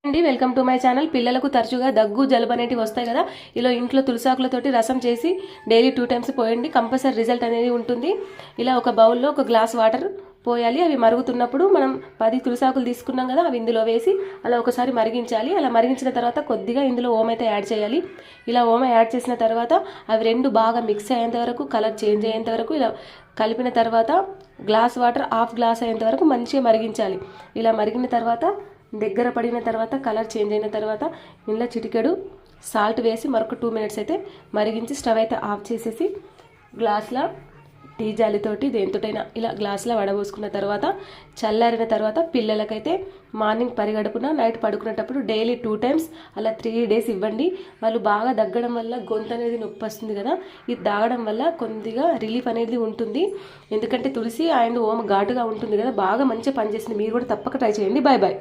అండి welcome to my channel. పిల్లలకు తరచుగా దగ్గు జలుబు అనేవి వస్తాయి కదా. ఇలా ఇంట్లో తులసాకులతోటి రసం చేసి డైలీ 2 టైమ్స్ పోయండి, కంపల్సరీ రిజల్ట్ అనేది ఉంటుంది. ఇలా ఒక బౌల్లో 1 గ్లాస్ వాటర్ పోయాలి. అవి మరుగుతున్నప్పుడు మనం 10 తులసాకులు తీసుకున్నాం కదా, అవి ఇందులో వేసి అలా ఒకసారి మరిగించాలి. అలా మరిగించిన తర్వాత కొద్దిగా ఇందులో ఓమ అయితే యాడ్ చేయాలి. ఇలా ఓమ యాడ్ చేసిన తర్వాత అవి రెండు బాగా మిక్స్ అయ్యేంత వరకు, కలర్ చేంజ్ అయ్యేంత వరకు ఇలా కలిపిన తర్వాత గ్లాస్ వాటర్ హాఫ్ గ్లాస్ అయ్యేంత వరకు మంచిగా మరిగించాలి. ఇలా మరిగిన తర్వాత దగ్గర పడిన తర్వాత, కలర్ చేంజ్ అయిన తర్వాత ఇందులో చిటికెడు సాల్ట్ వేసి మరొక 2 మినిట్స్ అయితే మరిగించి స్టవ్ అయితే ఆఫ్ చేసేసి గ్లాస్లో టీ జాలితోటి దేనితోటైనా ఇలా గ్లాస్లో వడబోసుకున్న తర్వాత చల్లారిన తర్వాత పిల్లలకైతే మార్నింగ్ పరిగడుపున, నైట్ పడుకునేటప్పుడు డైలీ 2 టైమ్స్ అలా 3 డేస్ ఇవ్వండి. వాళ్ళు బాగా దగ్గడం వల్ల గొంతు అనేది నొప్పి వస్తుంది కదా, ఇది తాగడం వల్ల కొద్దిగా రిలీఫ్ అనేది ఉంటుంది. ఎందుకంటే తులసి అండ్ ఓమ ఘాటుగా ఉంటుంది కదా, బాగా మంచిగా పనిచేస్తుంది. మీరు కూడా తప్పక ట్రై చేయండి. Bye bye.